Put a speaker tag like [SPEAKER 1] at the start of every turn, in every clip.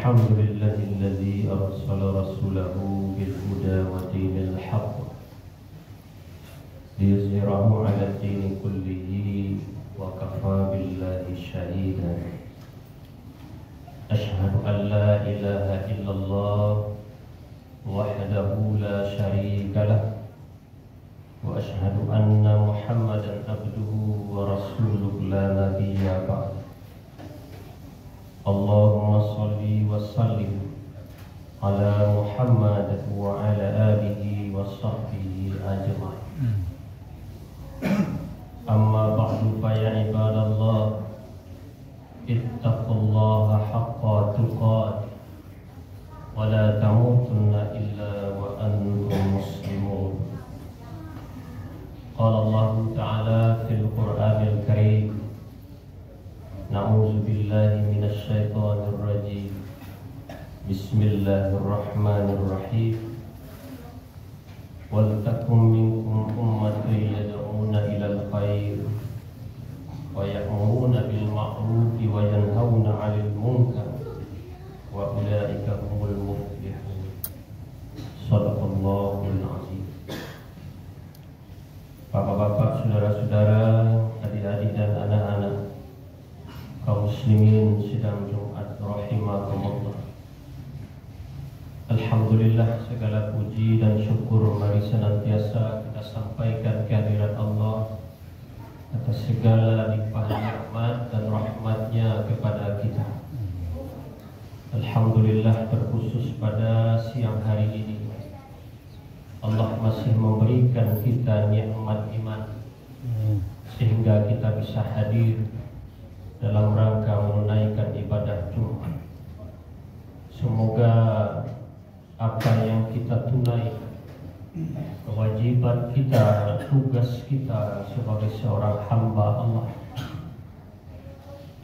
[SPEAKER 1] الحمد لله الذي أرسل رسوله بالهدى ودين الحق ليظهره على الدين كله وكفى بالله شهيدا. أشهد أن لا إله إلا الله وحده لا شريك له وأشهد أن محمدا عبده ورسوله لا نبي بعده. اللهم صل وسلم على محمد وعلى آله وصحبه أجمعين. أما بعد فيا عباد الله اتقوا الله حق تقاته ولا تموتن إلا وأنتم مسلمون. قال الله تعالى في القرآن الكريم: نعوذ بالله من الشيطان الرجيم. بسم الله الرحمن الرحيم. ولتكن منكم أمة يدعون إلى الخير ويأمرون بالمعروف وينهون عن المنكر وأولئك هم المفلحون. صدق الله العظيم. Bapak-bapak, saudara-saudara, adik-adik dan anak-anak kaum muslimin sidang Jumat rahimakumullah. Alhamdulillah, segala puji dan syukur mari senantiasa kita sampaikan kehadirat Allah atas segala limpah nikmat dan rahmatnya kepada kita. Alhamdulillah, terkhusus pada siang hari ini Allah masih memberikan kita nikmat iman sehingga kita bisa hadir dalam rangka menunaikan ibadah Jumat. Semoga apa yang kita tunaikan, kewajiban kita, tugas kita sebagai seorang hamba Allah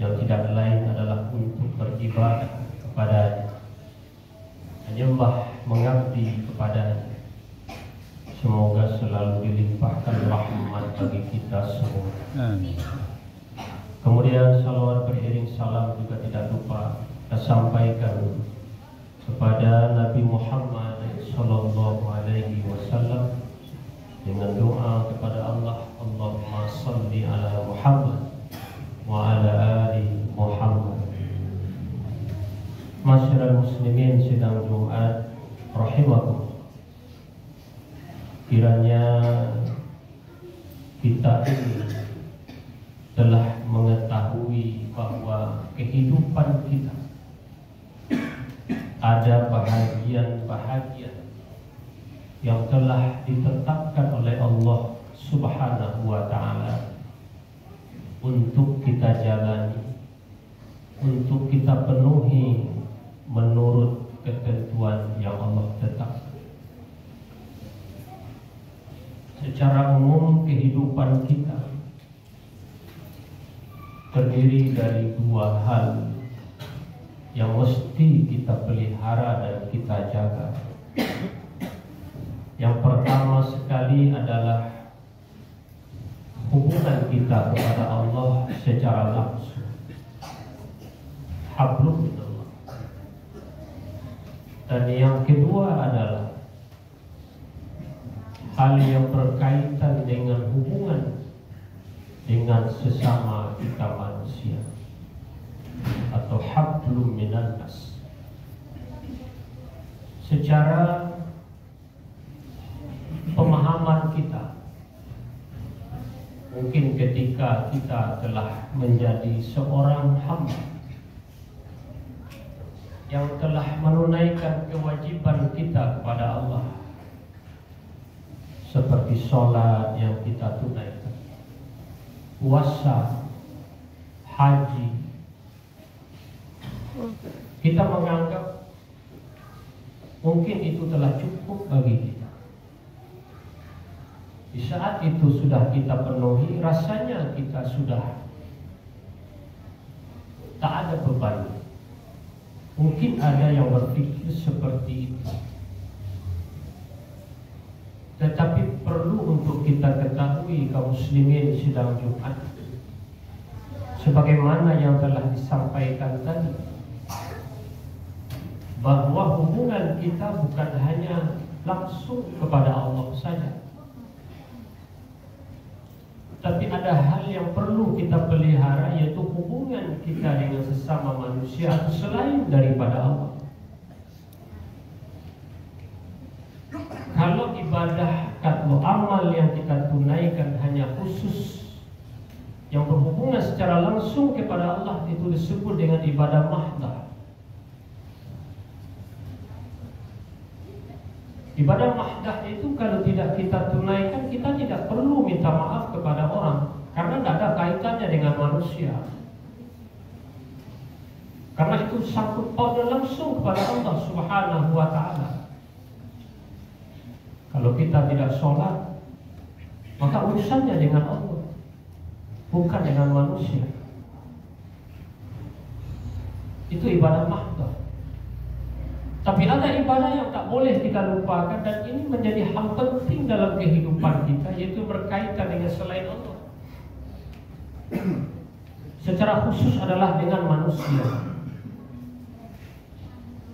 [SPEAKER 1] yang tidak lain adalah untuk beribadah kepada-Nya, menyembah, mengabdi kepada-Nya. Semoga selalu dilimpahkan rahmat bagi kita semua. Amin. Kemudian salawat beriring salam juga tidak lupa kita sampaikan kepada Nabi Muhammad sallallahu alaihi wasallam dengan doa kepada Allah, Allahumma salli ala Muhammad wa ala ali Muhammad. Masyarakat muslimin sidang Jumat rahimakumullah. Kiranya kita ini telah mengetahui bahwa kehidupan kita ada bahagian-bahagian yang telah ditetapkan oleh Allah Subhanahu wa Ta'ala untuk kita jalani, untuk kita penuhi menurut ketentuan yang Allah tetapkan. Secara umum kehidupan kita terdiri dari dua hal yang mesti kita pelihara dan kita jaga. Yang pertama sekali adalah hubungan kita kepada Allah secara langsung, hablum minallah. Dan yang kedua adalah hal yang berkaitan dengan hubungan dengan sesama kita manusia atau hablum minan nas. Secara pemahaman kita, mungkin ketika kita telah menjadi seorang hamba yang telah menunaikan kewajiban kita kepada Allah, seperti sholat yang kita tunaikan, puasa, haji, kita menganggap mungkin itu telah cukup bagi kita. Di saat itu sudah kita penuhi, rasanya kita sudah tak ada beban. Mungkin ada yang berpikir seperti itu. Tetapi perlu untuk kita ketahui kaum muslimin sidang Jumat, sebagaimana yang telah disampaikan tadi, bahwa hubungan kita bukan hanya langsung kepada Allah saja, tapi ada hal yang perlu kita pelihara, yaitu hubungan kita dengan sesama manusia atau selain daripada Allah. Kalau ibadah atau amal yang kita tunaikan hanya khusus yang berhubungan secara langsung kepada Allah, itu disebut dengan ibadah mahdah. Ibadah mahdah itu kalau tidak kita tunaikan, kita tidak perlu minta maaf kepada orang, karena tidak ada kaitannya dengan manusia. Karena itu sangkut pautnya langsung kepada Allah Subhanahu wa ta'ala. Kalau kita tidak sholat, maka urusannya dengan Allah, bukan dengan manusia. Itu ibadah mahdah. Tapi ada ibadah yang tak boleh kita lupakan, dan ini menjadi hal penting dalam kehidupan kita, yaitu berkaitan dengan selain Allah. Secara khusus adalah dengan manusia,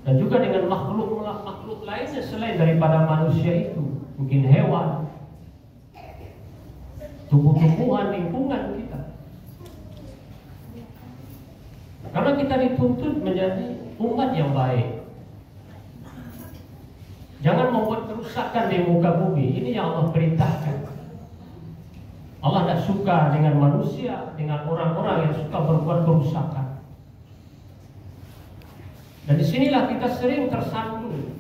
[SPEAKER 1] dan juga dengan makhluk lainnya selain daripada manusia itu. Mungkin hewan, tumbuh-tumbuhan, lingkungan kita. Karena kita dituntut menjadi umat yang baik. Jangan membuat kerusakan di muka bumi. Ini yang Allah perintahkan. Allah tidak suka dengan manusia, dengan orang-orang yang suka berbuat kerusakan. Dan disinilah kita sering tersandung.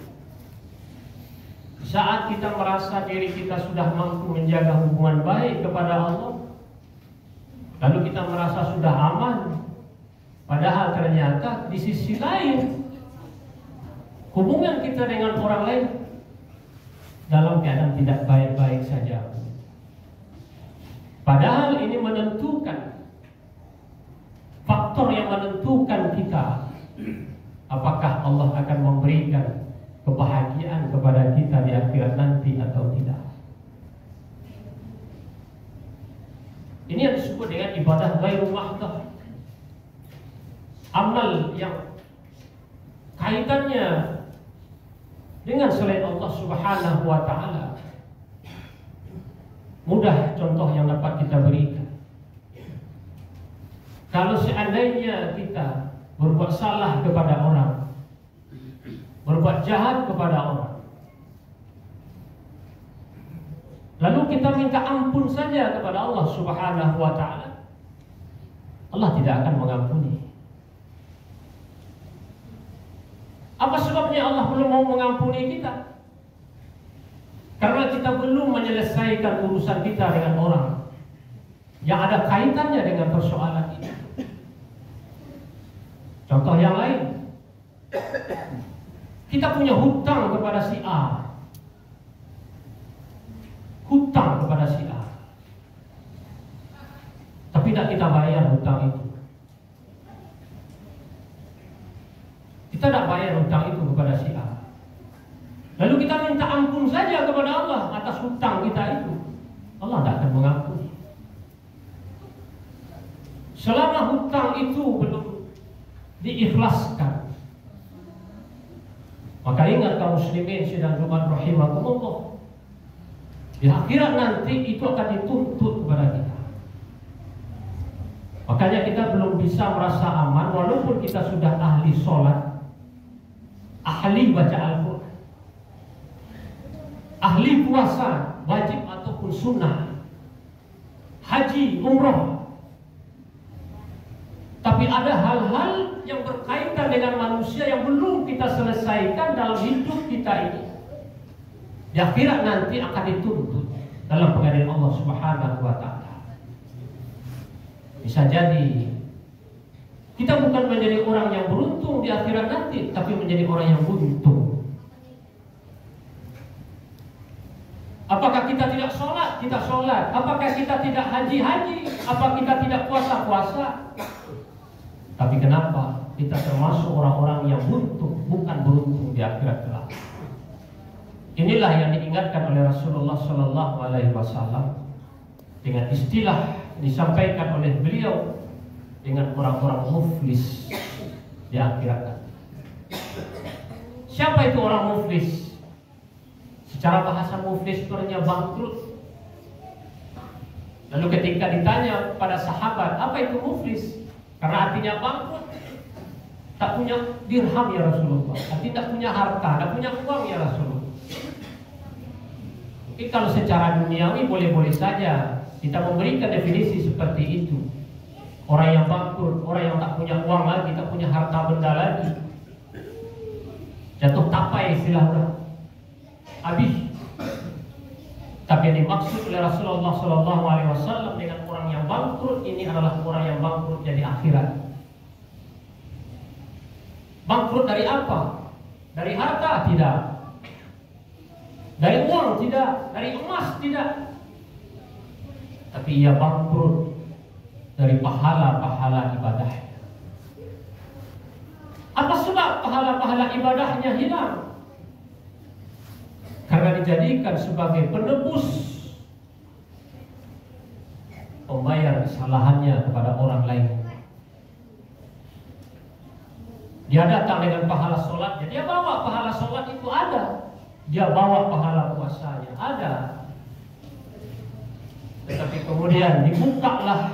[SPEAKER 1] Saat kita merasa diri kita sudah mampu menjaga hubungan baik kepada Allah, lalu kita merasa sudah aman, padahal ternyata di sisi lain hubungan kita dengan orang lain dalam keadaan tidak baik-baik saja. Padahal ini menentukan, faktor yang menentukan kita, apakah Allah akan memberikan kebahagiaan kepada kita di akhirat nanti atau tidak. Ini yang disebut dengan ibadah ghairu mahdah. Amal yang kaitannya dengan selain Allah Subhanahu wa ta'ala. Mudah contoh yang dapat kita berikan. Kalau seandainya kita berbuat salah kepada orang, berbuat jahat kepada orang, lalu kita minta ampun saja kepada Allah Subhanahu wa ta'ala, Allah tidak akan mengampuni. Apa sebabnya Allah belum mau mengampuni kita? Karena kita belum menyelesaikan urusan kita dengan orang yang ada kaitannya dengan persoalan ini. Contoh yang lain, kita punya hutang kepada si A. Hutang kepada si A, tapi tidak kita bayar hutang itu. Kita tidak bayar hutang itu kepada si A. Lalu kita minta ampun saja kepada Allah atas hutang kita itu. Allah tidak akan mengampuni. Selama hutang itu belum diikhlaskan, maka ingat kaum muslimin sidang Jumat rahimakumullah, di akhirat nanti itu akan dituntut kepada kita. Makanya kita belum bisa merasa aman walaupun kita sudah ahli sholat, ahli baca Al-Quran, ahli puasa wajib ataupun sunnah, haji, umroh. Tapi ada hal-hal yang berkaitan dengan manusia yang belum kita selesaikan dalam hidup kita ini. Di akhirat nanti akan dituntut dalam pengadilan Allah Subhanahu wa ta'ala. Bisa jadi kita bukan menjadi orang yang beruntung di akhirat nanti, tapi menjadi orang yang buntung. Apakah kita tidak sholat? Kita sholat. Apakah kita tidak haji-haji? Apakah kita tidak puasa-puasa? Tapi kenapa kita termasuk orang-orang yang buntung, bukan beruntung di akhirat kelak? Inilah yang diingatkan oleh Rasulullah Sallallahu Alaihi Wasallam dengan istilah disampaikan oleh beliau dengan orang-orang muflis di akhirat. Siapa itu orang muflis? Secara bahasa muflis itu artinya bangkrut. Lalu ketika ditanya pada sahabat, apa itu muflis? Karena artinya bangkrut. Tak punya dirham ya Rasulullah, tidak punya harta, tak punya uang ya Rasulullah. Tapi kalau secara duniawi boleh-boleh saja kita memberikan definisi seperti itu. Orang yang bangkrut, orang yang tak punya uang lagi, tak punya harta benda lagi, jatuh tapai istilahnya, habis. Tapi yang dimaksud oleh Rasulullah SAW dengan orang yang bangkrut ini adalah orang yang bangkrut dari akhirat. Bangkrut dari apa? Dari harta? Tidak. Dari uang? Tidak. Dari emas? Tidak. Tapi ia bangkrut dari pahala-pahala ibadah. Apa sebab pahala-pahala ibadahnya hilang? Karena dijadikan sebagai penebus pembayar kesalahannya kepada orang lain. Dia datang dengan pahala sholatnya, dia bawa pahala sholat itu ada, dia bawa pahala puasanya ada. Tetapi kemudian dibukalah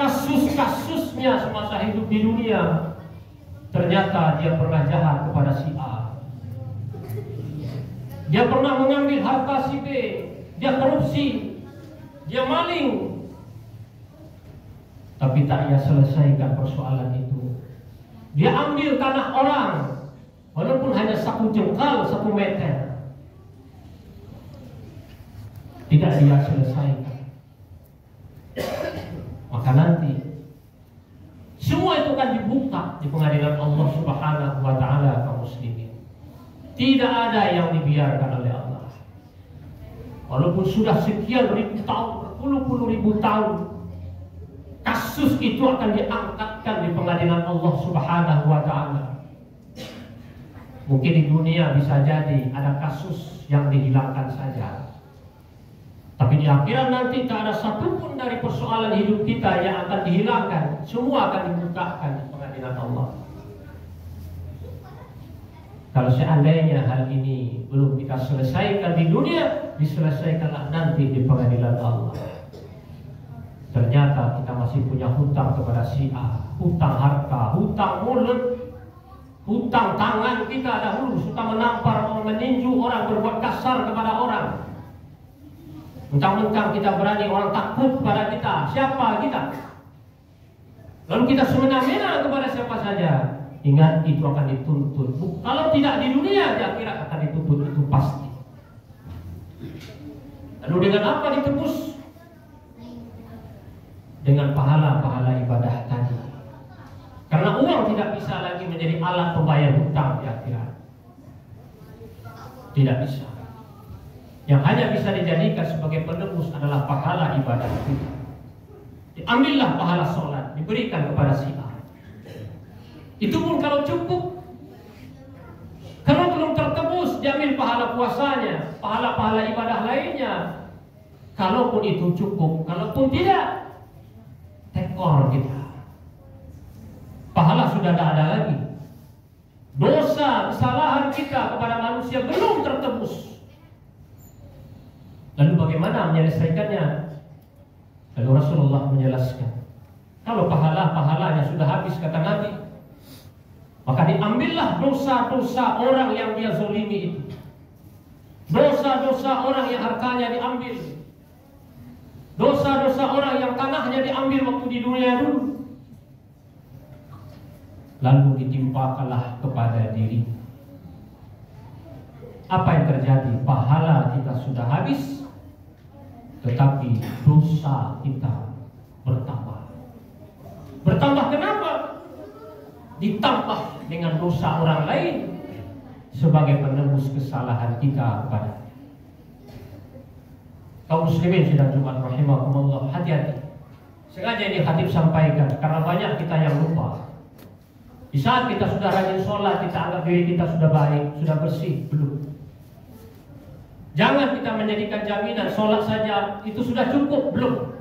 [SPEAKER 1] kasus-kasusnya semasa hidup di dunia. Ternyata dia pernah jahat kepada si A, dia pernah mengambil harta si B, dia korupsi, dia maling. Tapi tak ia selesaikan persoalan itu. Dia ambil tanah orang, walaupun hanya 1 jengkal, 1 meter, tidak dia selesaikan. Maka nanti semua itu akan dibuka di pengadilan Allah Subhanahu wa Ta'ala kaum muslimin. Tidak ada yang dibiarkan oleh Allah. Walaupun sudah sekian ribu tahun, berpuluh-puluh ribu tahun, kasus itu akan diangkatkan di pengadilan Allah Subhanahu wa Ta'ala. Mungkin di dunia bisa jadi ada kasus yang dihilangkan saja, tapi di akhirat nanti tak ada satupun dari persoalan hidup kita yang akan dihilangkan. Semua akan dibukakan di pengadilan Allah. Kalau seandainya hal ini belum kita selesaikan di dunia, diselesaikanlah nanti di pengadilan Allah. Ternyata kita masih punya hutang kepada si A, hutang harta, hutang mulut, hutang tangan kita dahulu, suka menampar, meninju orang, berbuat kasar kepada orang. Mentang-mentang kita berani, orang takut kepada kita. Siapa kita? Lalu kita semena-mena kepada siapa saja. Ingat, itu akan dituntut. Kalau tidak di dunia, di akhirat akan dituntut, itu pasti. Lalu dengan apa ditebus? Dengan pahala-pahala ibadah tadi. Karena uang tidak bisa lagi menjadi alat pembayar hutang di akhirat. Tidak bisa. Yang hanya bisa dijadikan sebagai penebus adalah pahala ibadah kita. Diambillah pahala sholat, diberikan kepada si A. Itu pun kalau cukup. Kalau belum tertebus, diambil pahala puasanya, pahala-pahala ibadah lainnya. Kalaupun itu cukup, kalaupun tidak, tekor kita. Pahala sudah tidak ada lagi. Dosa, kesalahan kita kepada manusia belum tertebus. Lalu bagaimana menyelesaikannya? Lalu Rasulullah menjelaskan, kalau pahalanya sudah habis, kata Nabi, maka diambillah dosa-dosa orang yang dia zolimi itu, dosa-dosa orang yang hartanya diambil, dosa-dosa orang yang tanahnya diambil waktu di dunia dulu. Lalu ditimpakanlah kepada diri. Apa yang terjadi? Pahala kita sudah habis, tetapi dosa kita bertambah. Bertambah kenapa? Ditambah dengan dosa orang lain sebagai penebus kesalahan kita kepada kaum muslimin sidang Jumat rahimakumullah. Hati-hati. Sengaja ini khatib sampaikan karena banyak kita yang lupa. Di saat kita sudah rajin sholat, kita anggap diri kita sudah baik, sudah bersih. Belum. Jangan kita menjadikan jaminan sholat saja itu sudah cukup. Belum.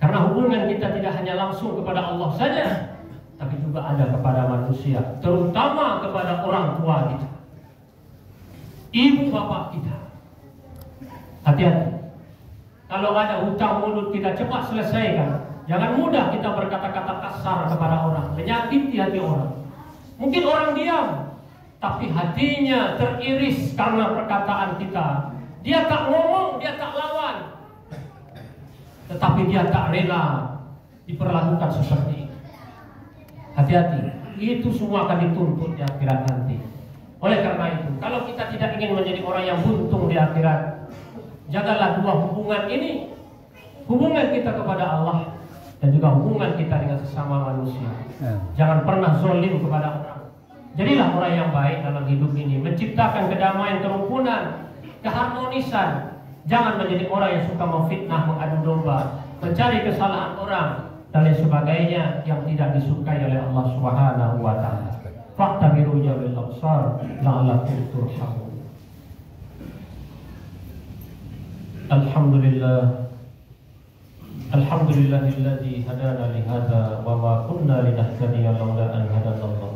[SPEAKER 1] Karena hubungan kita tidak hanya langsung kepada Allah saja, tapi juga ada kepada manusia, terutama kepada orang tua kita, ibu bapak kita. Hati-hati. Kalau ada hutang mulut kita cepat selesaikan. Jangan mudah kita berkata-kata kasar kepada orang, menyakiti hati orang. Mungkin orang diam, tapi hatinya teriris karena perkataan kita. Dia tak ngomong, dia tak lawan, tetapi dia tak rela diperlakukan seperti itu. Hati-hati, itu semua akan dituntut di akhirat nanti. Oleh karena itu, kalau kita tidak ingin menjadi orang yang buntung di akhirat, jagalah dua hubungan ini. Hubungan kita kepada Allah dan juga hubungan kita dengan sesama manusia. Jangan pernah zalim kepada orang. Jadilah orang yang baik dalam hidup ini, menciptakan kedamaian, kerukunan, keharmonisan. Jangan menjadi orang yang suka memfitnah, mengadu domba, mencari kesalahan orang dan lain sebagainya yang tidak disukai oleh Allah Subhanahu wa taala. Fa'tabiru ya bil absar la'allakum turhamun. Alhamdulillahilladzi hadana li hadza wa ma kunna linahtadiya laula an hadana Allah.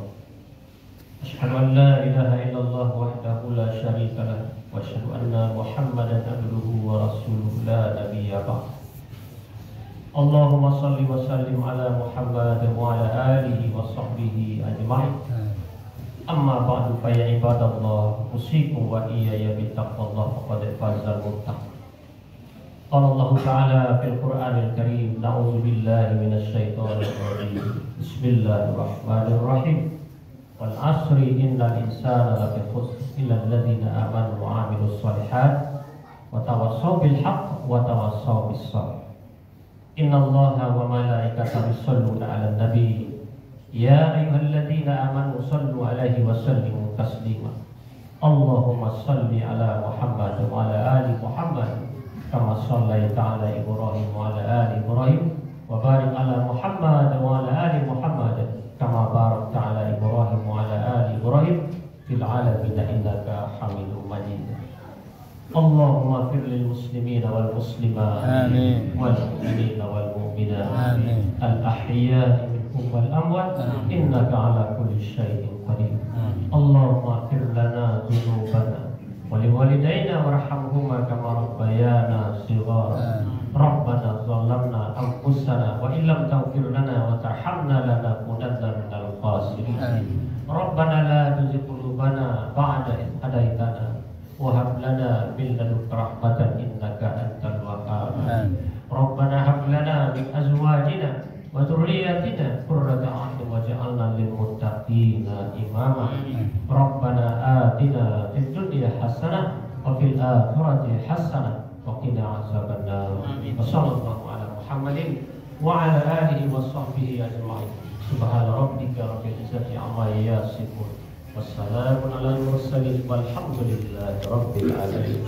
[SPEAKER 1] Asyhadu an la ilaha illallah wahdahu la syarika lah wa asyhadu anna Muhammadan abduhu wa rasuluhu la nabiyya ba'd. Allahumma shalli wa sallim ala Muhammad wa ala alihi wa sahbihi ajma'in. Amma ba'du fa ya ibadallah, usikum wa iyaya bittaqwallah faqad fazal muttaqin. Qala Allah Ta'ala fil Qur'anil Karim, na'udzu billahi minasy syaithanir rajim. Bismillahirrahmanirrahim. Wal 'asri innal insana lafi khusr illa alladziina aamanu wa 'amilus shalihat wa tawassaw bil haqq wa tawassaw bis sabr. Innallaha wa malaikatahu yusholluna 'alan nabi. Ya ayyuhalladzina amanu shallu 'alaihi wa sallimu taslima. Allahumma shalli 'ala Muhammad wa 'ala ali Muhammad kama shallaita 'ala Ibrahim wa 'ala ali Ibrahim wa barik 'ala Muhammad wa 'ala ali Muhammad kama barakta 'ala Ibrahim wa 'ala ali Ibrahim fil 'alamin innaka Hamidum Majid. Allahumma fir lil muslimina wal muslimat, amin, wal mu'minina wal mu'minat, amin, al ahya'i minhum wal amwat, innaka 'ala kulli syai'in qadir. Allahumma fir lana dhunubana wa liwalidayna warhamhuma kama rabbayana shighara. Rabbana zalamna anfusana wa illam taghfir lana wa tarhamna lanakunanna minal khasirin. Rabbana la tuzigh qulubana ba'da idh hadaitana wa hab lana min ladunka rahmatan innaka antal wahhab. Rabbana hab lana min azwajina wa dhurriyyatina qurrata a'yun waj'alna lil muttaqina imama. Rabbana atina fid dunya hasanah wa fil akhirati hasanah wa qina azabannar. Wa sallallahu ala Muhammadin wa ala alihi wa sahbihi ajma'in. Subhana rabbika rabbil izzati amma yasifun. Wassalamun ala mursalin walhamdulillahi rabbil alamin.